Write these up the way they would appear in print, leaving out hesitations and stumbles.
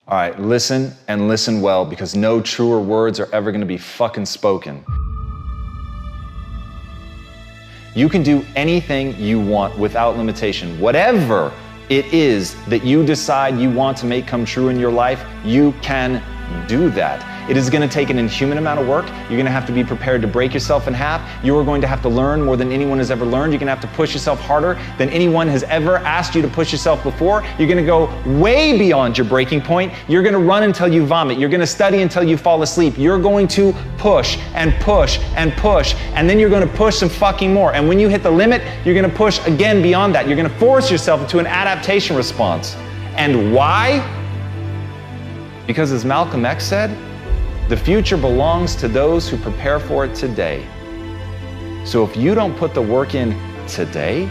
All right, listen and listen well, because no truer words are ever gonna be fucking spoken. You can do anything you want without limitation. Whatever it is that you decide you want to make come true in your life, you can do that. It is going to take an inhuman amount of work. You're going to have to be prepared to break yourself in half. You are going to have to learn more than anyone has ever learned. You're going to have to push yourself harder than anyone has ever asked you to push yourself before. You're going to go way beyond your breaking point. You're going to run until you vomit. You're going to study until you fall asleep. You're going to push and push and push, and then you're going to push some fucking more. And when you hit the limit, you're going to push again beyond that. You're going to force yourself into an adaptation response. And why? Because as Malcolm X said, the future belongs to those who prepare for it today. So if you don't put the work in today,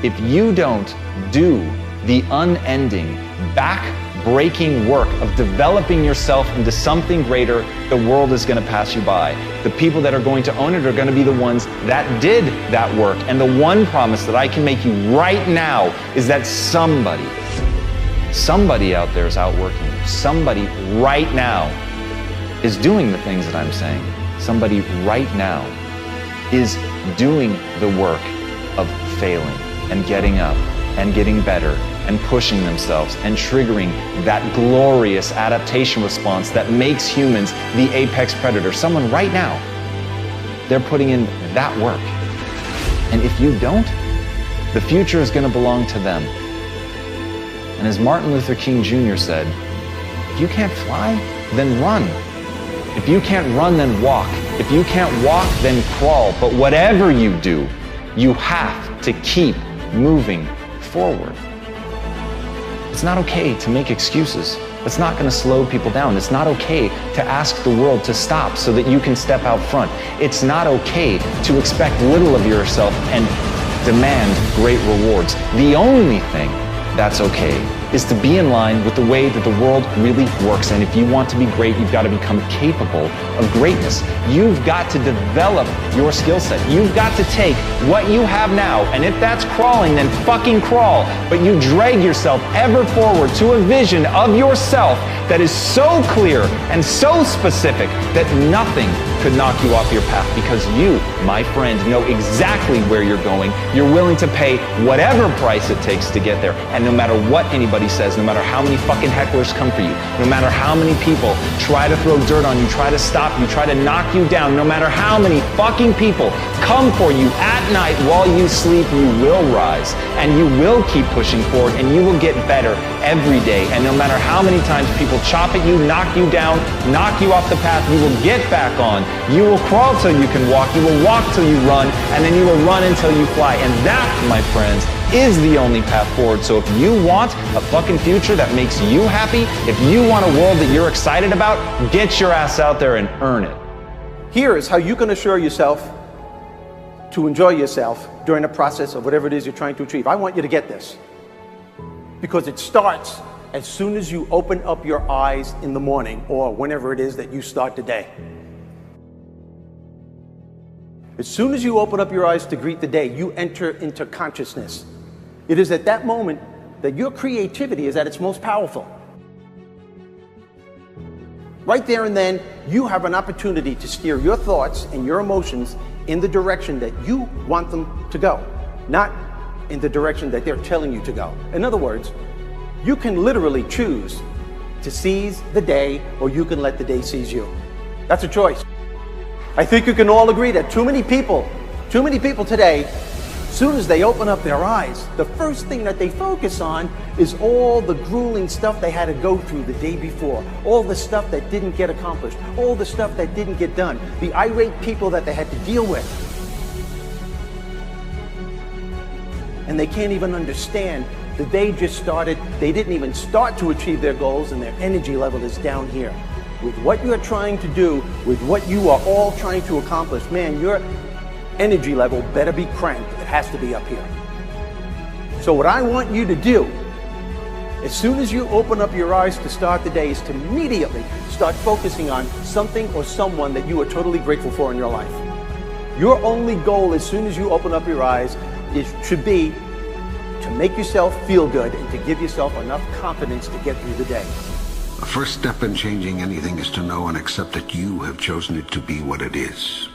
if you don't do the unending, back-breaking work of developing yourself into something greater, the world is going to pass you by. The people that are going to own it are going to be the ones that did that work. And the one promise that I can make you right now is that somebody out there is outworking you. Somebody right now is doing the things that I'm saying. Somebody right now is doing the work of failing and getting up and getting better and pushing themselves and triggering that glorious adaptation response that makes humans the apex predator. Someone right now, they're putting in that work. And if you don't, the future is going to belong to them. And as Martin Luther King Jr. said, if you can't fly, then run. If you can't run, then walk. If you can't walk, then crawl. But whatever you do, you have to keep moving forward. It's not okay to make excuses. It's not going to slow people down. It's not okay to ask the world to stop so that you can step out front. It's not okay to expect little of yourself and demand great rewards. The only thing that's okay is to be in line with the way that the world really works. And if you want to be great, you've got to become capable of greatness. You've got to develop your skill set. You've got to take what you have now, and if that's crawling, then fucking crawl. But you drag yourself ever forward to a vision of yourself that is so clear and so specific that nothing could knock you off your path, because you, my friend, know exactly where you're going. You're willing to pay whatever price it takes to get there. And no matter what anybody says, no matter how many fucking hecklers come for you, no matter how many people try to throw dirt on you, try to stop you, try to knock you down, no matter how many fucking people come for you at night while you sleep, you will rise and you will keep pushing forward and you will get better every day. And no matter how many times people chop at you, knock you down, knock you off the path, you will get back on. You will crawl till you can walk, you will walk till you run, and then you will run until you fly. And that, my friends, is the only path forward. So if you want a fucking future that makes you happy, if you want a world that you're excited about, get your ass out there and earn it. Here is how you can assure yourself to enjoy yourself during the process of whatever it is you're trying to achieve. I want you to get this, because it starts as soon as you open up your eyes in the morning, or whenever it is that you start the day. As soon as you open up your eyes to greet the day, you enter into consciousness. It is at that moment that your creativity is at its most powerful. Right there and then, you have an opportunity to steer your thoughts and your emotions in the direction that you want them to go, not in the direction that they're telling you to go. In other words, you can literally choose to seize the day, or you can let the day seize you. That's a choice. I think you can all agree that too many people today, as soon as they open up their eyes, the first thing that they focus on is all the grueling stuff they had to go through the day before, all the stuff that didn't get accomplished, all the stuff that didn't get done, the irate people that they had to deal with. And they can't even understand that they just started, they didn't even start to achieve their goals, and their energy level is down here. With what you're trying to do, with what you are all trying to accomplish, man, your energy level better be cranked. It has to be up here. So what I want you to do, as soon as you open up your eyes to start the day, is to immediately start focusing on something or someone that you are totally grateful for in your life. Your only goal as soon as you open up your eyes should be to make yourself feel good and to give yourself enough confidence to get through the day. The first step in changing anything is to know and accept that you have chosen it to be what it is.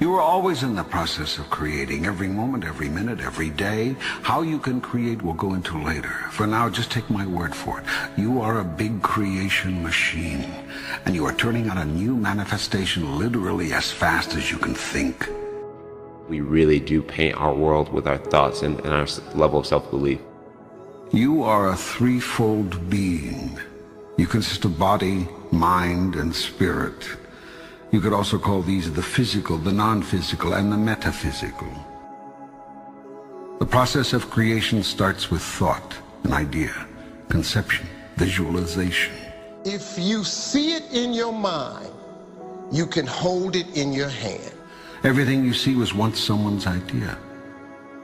You are always in the process of creating. Every moment, every minute, every day. How you can create we'll go into later. For now, just take my word for it. You are a big creation machine, and you are turning out a new manifestation literally as fast as you can think. We really do paint our world with our thoughts and our level of self-belief. You are a threefold being. You consist of body, mind, and spirit. You could also call these the physical, the non-physical, and the metaphysical. The process of creation starts with thought, an idea, conception, visualization. If you see it in your mind, you can hold it in your hand. Everything you see was once someone's idea.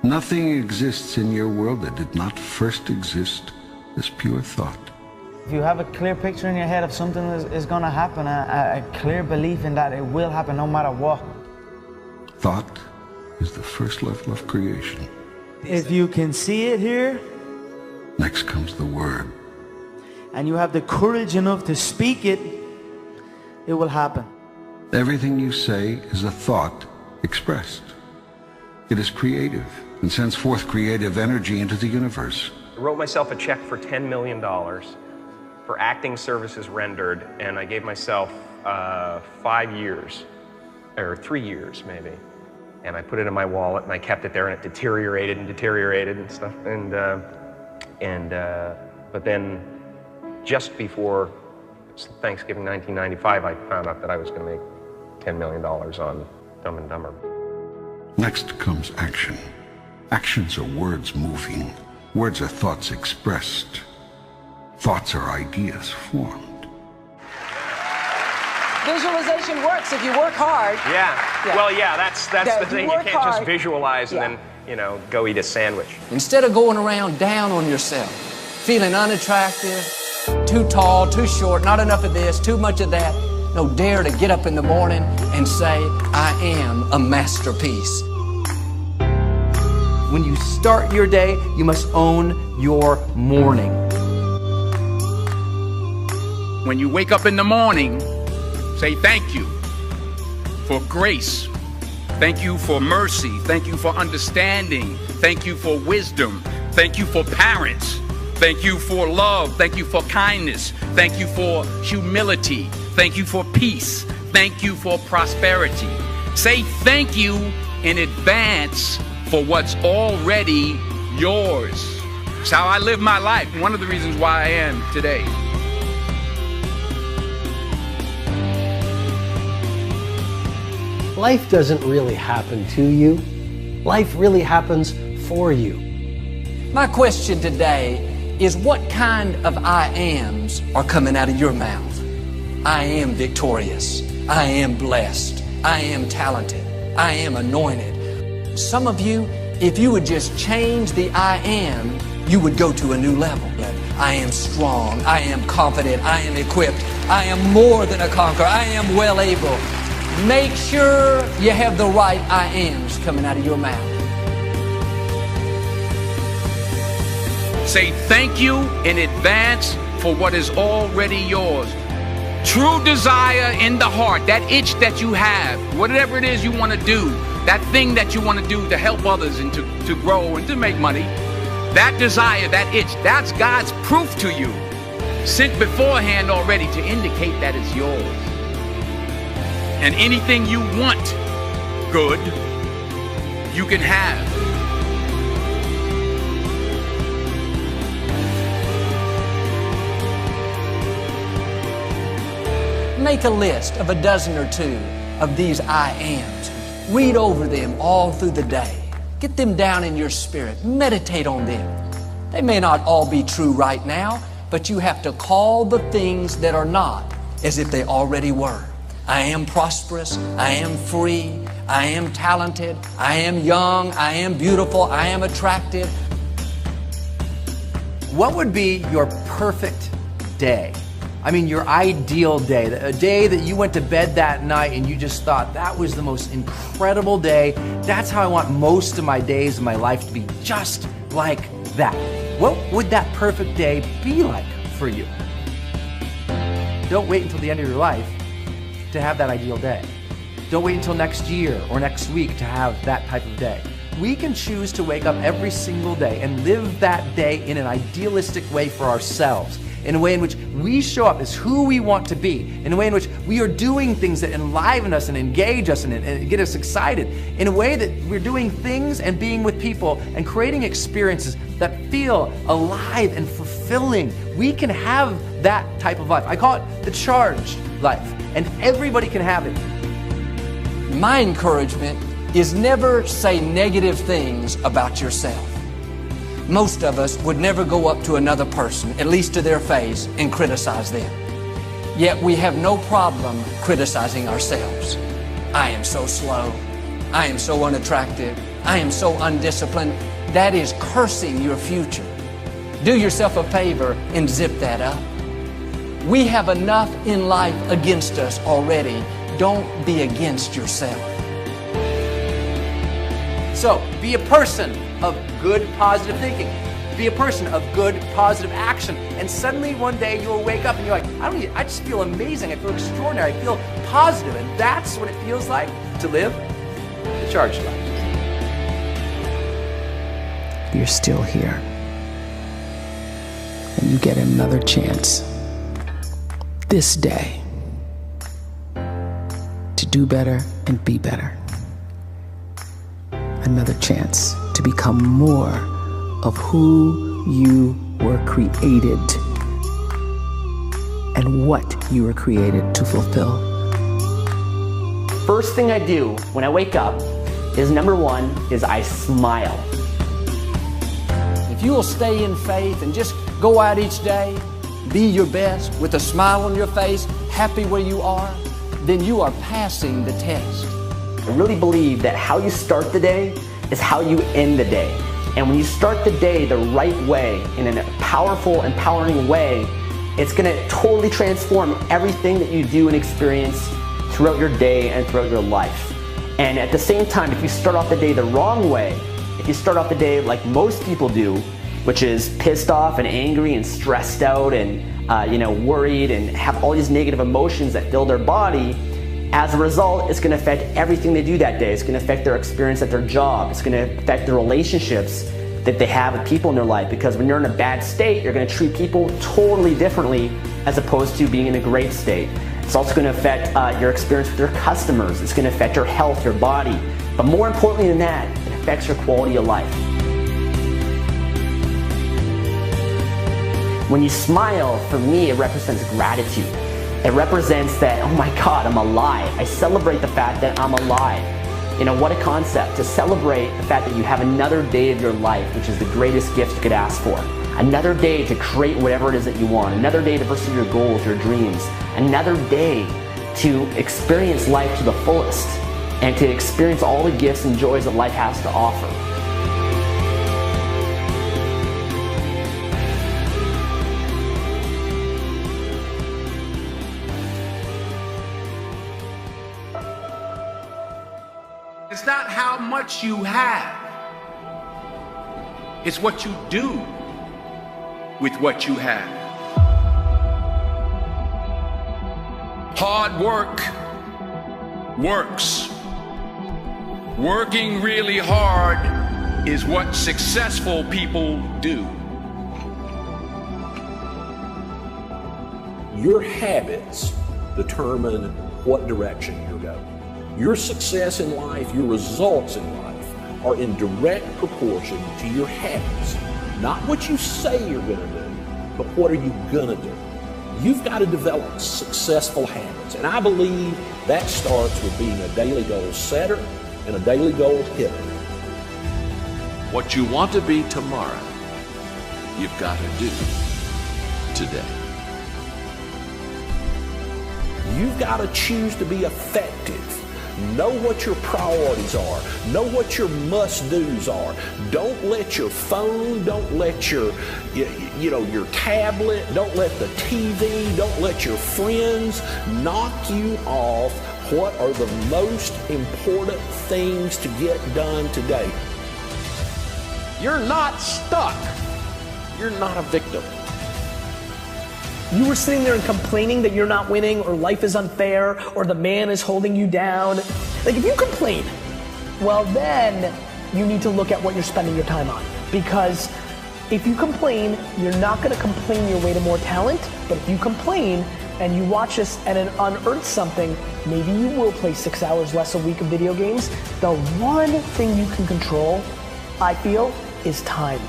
Nothing exists in your world that did not first exist as pure thought. If you have a clear picture in your head of something is going to happen, a clear belief in that it will happen no matter what. Thought is the first level of creation. If you can see it here, next comes the word. And you have the courage enough to speak it, it will happen. Everything you say is a thought expressed. It is creative and sends forth creative energy into the universe. I wrote myself a check for $10 million for acting services rendered, and I gave myself 5 years, or 3 years maybe. And I put it in my wallet and I kept it there, and it deteriorated and deteriorated and stuff. But then just before Thanksgiving 1995, I found out that I was going to make $10 million on Dumb and Dumber. Next comes action. Actions are words moving. Words are thoughts expressed. Thoughts are ideas formed. Visualization works if you work hard. Yeah. Well, yeah, that's the thing. You can't just visualize and then, go eat a sandwich. Instead of going around down on yourself, feeling unattractive, too tall, too short, not enough of this, too much of that, no, dare to get up in the morning and say, I am a masterpiece. When you start your day, you must own your morning. When you wake up in the morning, say thank you for grace. Thank you for mercy. Thank you for understanding. Thank you for wisdom. Thank you for parents. Thank you for love. Thank you for kindness. Thank you for humility. Thank you for peace. Thank you for prosperity. Say thank you in advance for what's already yours. It's how I live my life. One of the reasons why I am today. Life doesn't really happen to you. Life really happens for you. My question today is, what kind of I ams are coming out of your mouth? I am victorious. I am blessed. I am talented. I am anointed. Some of you, if you would just change the I am, you would go to a new level. I am strong. I am confident. I am equipped. I am more than a conqueror. I am well able. Make sure you have the right I ams coming out of your mouth. Say thank you in advance for what is already yours. True desire in the heart, that itch that you have, whatever it is you want to do, that thing that you want to do to help others and to grow and to make money, that desire, that itch, that's God's proof to you, sent beforehand already to indicate that it's yours. And anything you want good, you can have. Make a list of a dozen or two of these I ams. Read over them all through the day. Get them down in your spirit. Meditate on them. They may not all be true right now, but you have to call the things that are not as if they already were. I am prosperous. I am free. I am talented. I am young. I am beautiful. I am attractive. What would be your perfect day? I mean, your ideal day, a day that you went to bed that night and you just thought that was the most incredible day. That's how I want most of my days of my life to be, just like that. What would that perfect day be like for you. Don't wait until the end of your life to have that ideal day. Don't wait until next year or next week to have that type of day. We can choose to wake up every single day and live that day in an idealistic way for ourselves, in a way in which we show up as who we want to be, in a way in which we are doing things that enliven us and engage us and get us excited, in a way that we're doing things and being with people and creating experiences that feel alive and fulfilling. We can have that type of life. I call it the charged life, and everybody can have it. My encouragement is never say negative things about yourself. Most of us would never go up to another person, at least to their face, and criticize them. Yet we have no problem criticizing ourselves. I am so slow. I am so unattractive. I am so undisciplined. That is cursing your future. Do yourself a favor and zip that up. We have enough in life against us already. Don't be against yourself. So, be a person of good, positive thinking. Be a person of good, positive action. And suddenly one day you'll wake up and you're like, I just feel amazing. I feel extraordinary. I feel positive. And that's what it feels like to live the charged life. You're still here. And you get another chance this day to do better and be better. Another chance to become more of who you were created and what you were created to fulfill. First thing I do when I wake up is number one is I smile. If you will stay in faith and just go out each day, be your best with a smile on your face, happy where you are, then you are passing the test. I really believe that how you start the day is how you end the day. And when you start the day the right way, in a powerful, empowering way, it's going to totally transform everything that you do and experience throughout your day and throughout your life. And at the same time, if you start off the day the wrong way, if you start off the day like most people do, which is pissed off and angry and stressed out and worried and have all these negative emotions that fill their body, as a result, it's going to affect everything they do that day. It's going to affect their experience at their job. It's going to affect the relationships that they have with people in their life, because when you're in a bad state, you're going to treat people totally differently as opposed to being in a great state. It's also going to affect your experience with your customers. It's going to affect your health, your body. But more importantly than that, it affects your quality of life. When you smile, for me, it represents gratitude. It represents that, oh my God, I'm alive. I celebrate the fact that I'm alive. What a concept, to celebrate the fact that you have another day of your life, which is the greatest gift you could ask for. Another day to create whatever it is that you want. Another day to pursue your goals, your dreams. Another day to experience life to the fullest and to experience all the gifts and joys that life has to offer. It's not how much you have. It's what you do with what you have. Hard work works. Working really hard is what successful people do. Your habits determine what direction you're going. Your success in life, your results in life are in direct proportion to your habits. Not what you say you're going to do, but what are you going to do? You've got to develop successful habits. And I believe that starts with being a daily goal setter and a daily goal hitter. What you want to be tomorrow, you've got to do today. You've got to choose to be effective. Know what your priorities are. Know what your must-dos are. Don't let your phone, don't let your tablet, don't let the TV, don't let your friends knock you off what are the most important things to get done today. You're not stuck. You're not a victim. you were sitting there and complaining that you're not winning, or life is unfair, or the man is holding you down, like if you complain, well then you need to look at what you're spending your time on. Because if you complain, you're not gonna complain your way to more talent, but if you complain and you watch this and it unearths something, maybe you will play 6 hours less a week of video games. The one thing you can control, I feel, is time.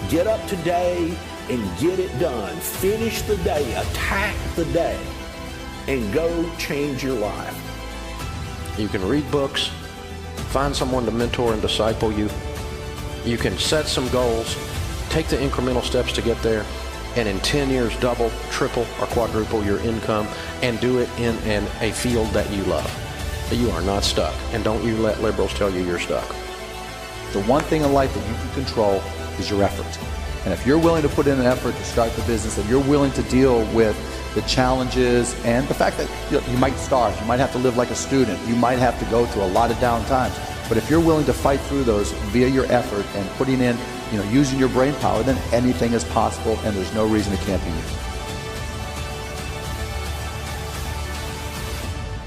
Get up today and get it done. Finish the day, attack the day, and go change your life. You can read books, find someone to mentor and disciple you. You can set some goals, take the incremental steps to get there, and in 10 years double, triple, or quadruple your income, and do it in a field that you love. You are not stuck, and don't you let liberals tell you you're stuck. The one thing in life that you can control is your effort. And if you're willing to put in an effort to start the business, and you're willing to deal with the challenges and the fact that you might starve, you might have to live like a student, you might have to go through a lot of down times. But if you're willing to fight through those via your effort and putting in, using your brain power, then anything is possible, and there's no reason it can't be you.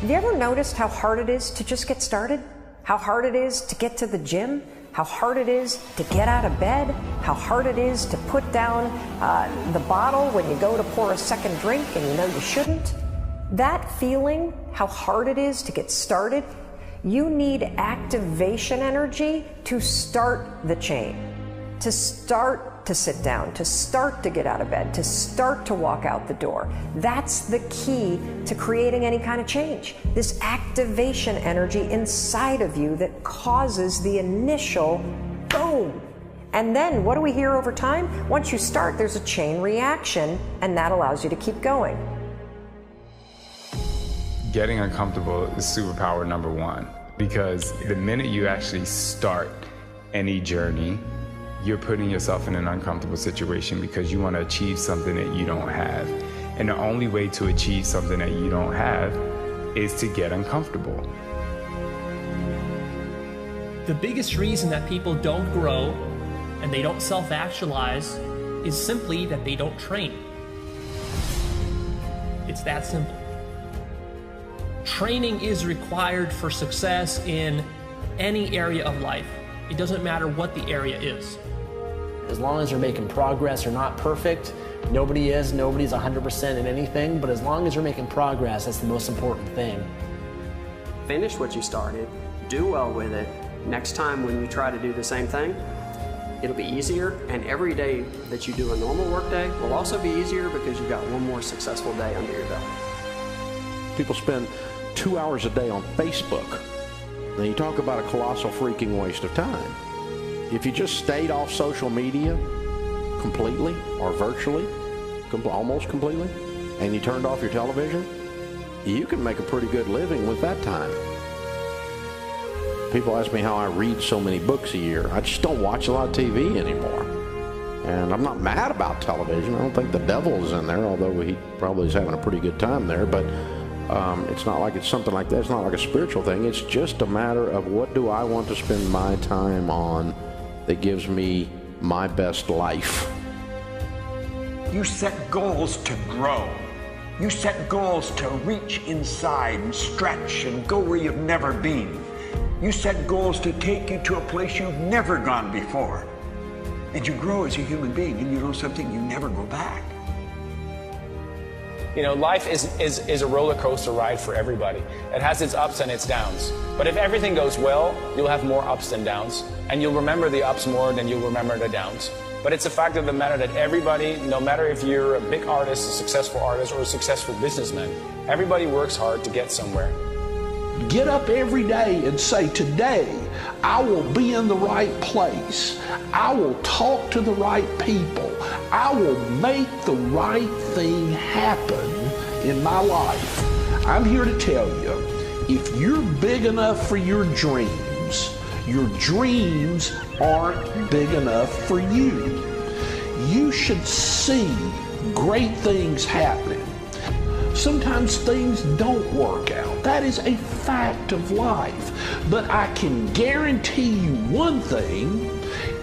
Have you ever noticed how hard it is to just get started? How hard it is to get to the gym? How hard it is to get out of bed? How hard it is to put down the bottle when you go to pour a second drink and you know you shouldn't? That feeling, how hard it is to get started, you need activation energy to start the chain, to start to sit down, to start to get out of bed, to start to walk out the door. That's the key to creating any kind of change. This activation energy inside of you that causes the initial boom. And then what do we hear over time? Once you start, there's a chain reaction, and that allows you to keep going. Getting uncomfortable is superpower number one, because the minute you actually start any journey, you're putting yourself in an uncomfortable situation because you want to achieve something that you don't have. And the only way to achieve something that you don't have is to get uncomfortable. The biggest reason that people don't grow and they don't self-actualize is simply that they don't train. It's that simple. Training is required for success in any area of life. It doesn't matter what the area is. As long as you're making progress, you're not perfect. Nobody is, nobody's 100% in anything, but as long as you're making progress, that's the most important thing. Finish what you started, do well with it. Next time when you try to do the same thing, it'll be easier, and every day that you do a normal work day will also be easier because you've got one more successful day under your belt. People spend 2 hours a day on Facebook. Now you talk about a colossal freaking waste of time. If you just stayed off social media completely or virtually, almost completely, and you turned off your television, you can make a pretty good living with that time. People ask me how I read so many books a year. I just don't watch a lot of TV anymore. And I'm not mad about television. I don't think the devil is in there, although he probably is having a pretty good time there. But it's not like it's something like that. It's not like a spiritual thing. It's just a matter of what do I want to spend my time on that gives me my best life. You set goals to grow. You set goals to reach inside and stretch and go where you've never been. You set goals to take you to a place you've never gone before. And you grow as a human being, and you know something, you never go back. You know, life is a roller coaster ride for everybody. It has its ups and its downs. But if everything goes well, you'll have more ups than downs. And you'll remember the ups more than you'll remember the downs. But it's a fact of the matter that everybody, no matter if you're a big artist, a successful artist, or a successful businessman, everybody works hard to get somewhere. Get up every day and say, today I will be in the right place. I will talk to the right people. I will make the right thing happen in my life. I'm here to tell you, if you're big enough for your dreams aren't big enough for you. You should see great things happening. Sometimes things don't work out. That is a fact of life. But I can guarantee you one thing,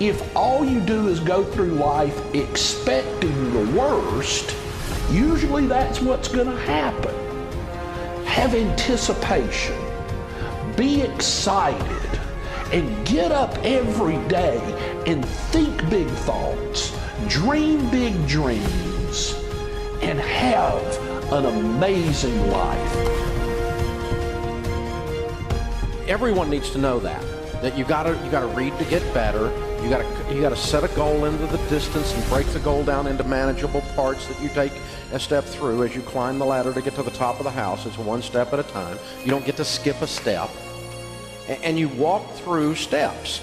If all you do is go through life expecting the worst, usually that's what's going to happen. Have anticipation. Be excited. And get up every day and think big thoughts. Dream big dreams. And have an amazing life. Everyone needs to know that you gotta read to get better. You gotta set a goal into the distance and break the goal down into manageable parts that you take a step through as you climb the ladder to get to the top of the house. It's one step at a time. You don't get to skip a step. And you walk through steps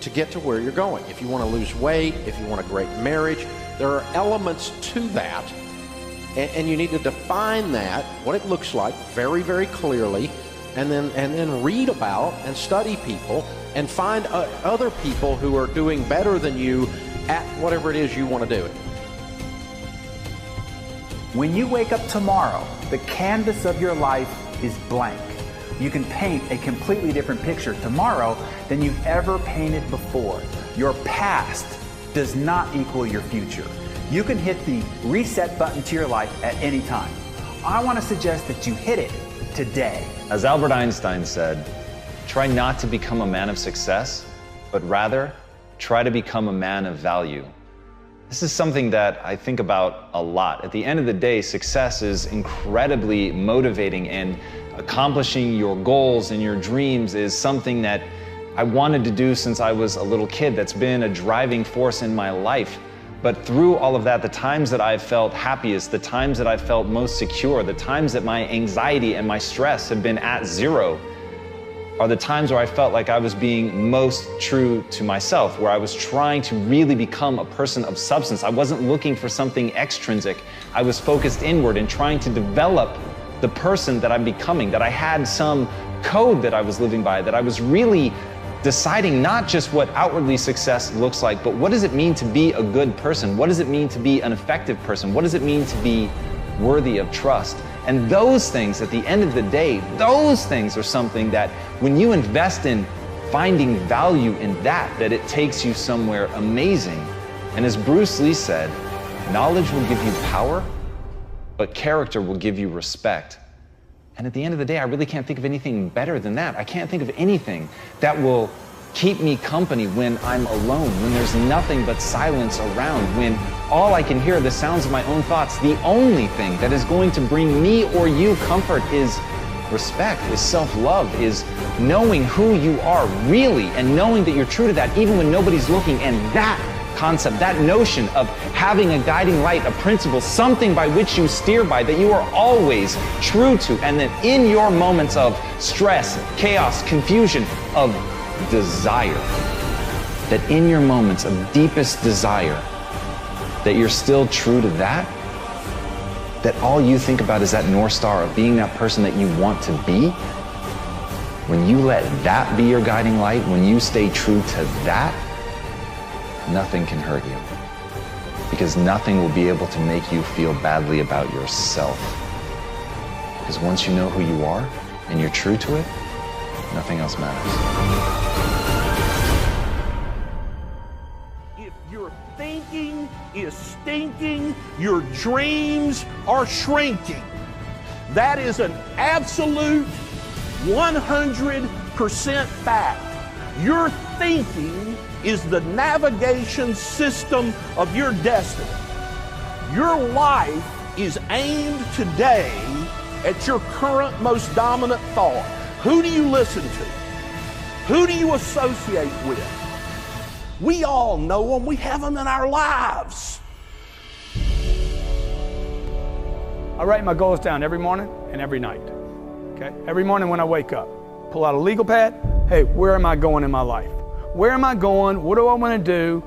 to get to where you're going. If you want to lose weight, if you want a great marriage, there are elements to that. And you need to define that, what it looks like, very, very clearly, and then read about and study people and find other people who are doing better than you at whatever it is you want to do. When you wake up tomorrow, the canvas of your life is blank. You can paint a completely different picture tomorrow than you've ever painted before. Your past does not equal your future. You can hit the reset button to your life at any time. I want to suggest that you hit it today. As Albert Einstein said, try not to become a man of success, but rather try to become a man of value. This is something that I think about a lot. At the end of the day, success is incredibly motivating, and accomplishing your goals and your dreams is something that I wanted to do since I was a little kid. That's been a driving force in my life. But through all of that, the times that I've felt happiest, the times that I've felt most secure, the times that my anxiety and my stress have been at zero, are the times where I felt like I was being most true to myself, where I was trying to really become a person of substance. I wasn't looking for something extrinsic. I was focused inward and trying to develop the person that I'm becoming, that I had some code that I was living by, that I was really deciding not just what outwardly success looks like, but what does it mean to be a good person? What does it mean to be an effective person? What does it mean to be worthy of trust? And those things, at the end of the day, those things are something that when you invest in finding value in that it takes you somewhere amazing. And as Bruce Lee said, knowledge will give you power, but character will give you respect. And at the end of the day, I really can't think of anything better than that. I can't think of anything that will keep me company when I'm alone, when there's nothing but silence around, when all I can hear are the sounds of my own thoughts. The only thing that is going to bring me or you comfort is respect, is self-love, is knowing who you are really and knowing that you're true to that even when nobody's looking. And that concept, that notion of having a guiding light, a principle, something by which you steer by, that you are always true to, and that in your moments of stress, chaos, confusion, of desire, that in your moments of deepest desire, that you're still true to that all you think about is that North Star of being that person that you want to be. When you let that be your guiding light, when you stay true to that, nothing can hurt you, because nothing will be able to make you feel badly about yourself. Because once you know who you are and you're true to it, nothing else matters. If your thinking is stinking, your dreams are shrinking. That is an absolute 100% fact. Your thinking is the navigation system of your destiny. Your life is aimed today at your current most dominant thought. Who do you listen to? Who do you associate with? We all know them. We have them in our lives. I write my goals down every morning and every night. Okay? Every morning when I wake up, pull out a legal pad. Hey, where am I going in my life? Where am I going? What do I want to do?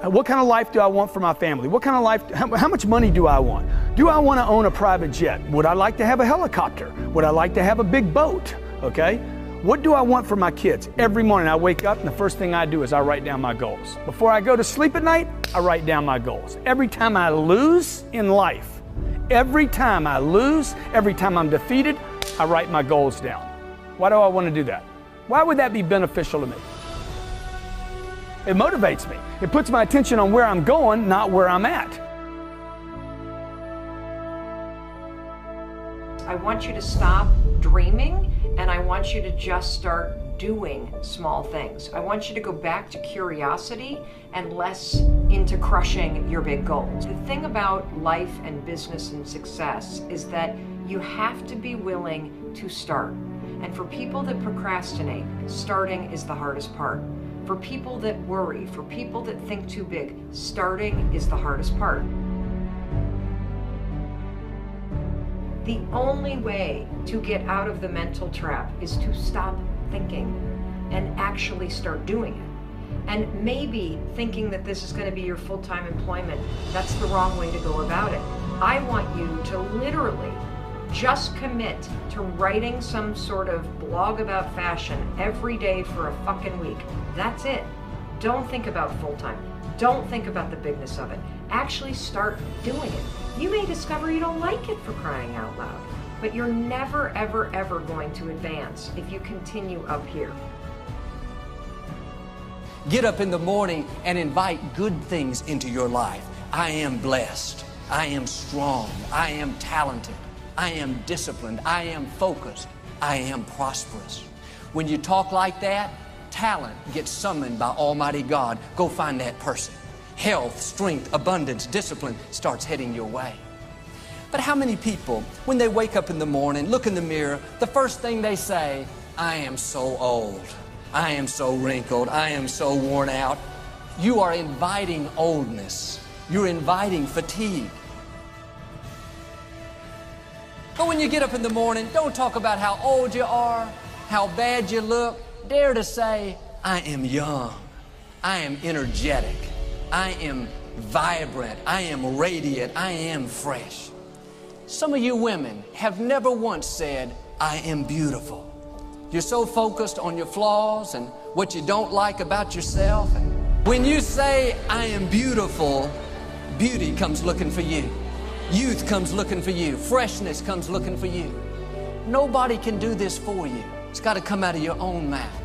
What kind of life do I want for my family? What kind of life? How much money do I want? Do I want to own a private jet? Would I like to have a helicopter? Would I like to have a big boat? Okay? What do I want for my kids? Every morning I wake up and the first thing I do is I write down my goals. Before I go to sleep at night, I write down my goals. Every time I lose in life, every time I lose, every time I'm defeated, I write my goals down. Why do I want to do that? Why would that be beneficial to me? It motivates me. It puts my attention on where I'm going, not where I'm at. I want you to stop dreaming, and I want you to just start doing small things. I want you to go back to curiosity and less into crushing your big goals. The thing about life and business and success is that you have to be willing to start. And for people that procrastinate, starting is the hardest part. For people that worry, for people that think too big, starting is the hardest part. The only way to get out of the mental trap is to stop thinking and actually start doing it. And maybe thinking that this is going to be your full-time employment, that's the wrong way to go about it. I want you to literally just commit to writing some sort of blog about fashion every day for a fucking week. That's it. Don't think about full-time. Don't think about the bigness of it. Actually start doing it. You may discover you don't like it, for crying out loud, but you're never, ever, ever going to advance if you continue up here. Get up in the morning and invite good things into your life. I am blessed. I am strong. I am talented. I am disciplined. I am focused. I am prosperous. When you talk like that, talent gets summoned by Almighty God. Go find that person. Health, strength, abundance, discipline starts heading your way. But how many people, when they wake up in the morning, look in the mirror, the first thing they say, I am so old. I am so wrinkled. I am so worn out. You are inviting oldness. You're inviting fatigue. But when you get up in the morning, don't talk about how old you are, how bad you look. Dare to say, I am young. I am energetic. I am vibrant. I am radiant. I am fresh. Some of you women have never once said, I am beautiful. You're so focused on your flaws and what you don't like about yourself. And when you say, I am beautiful, beauty comes looking for you. Youth comes looking for you. Freshness comes looking for you. Nobody can do this for you. It's got to come out of your own mouth.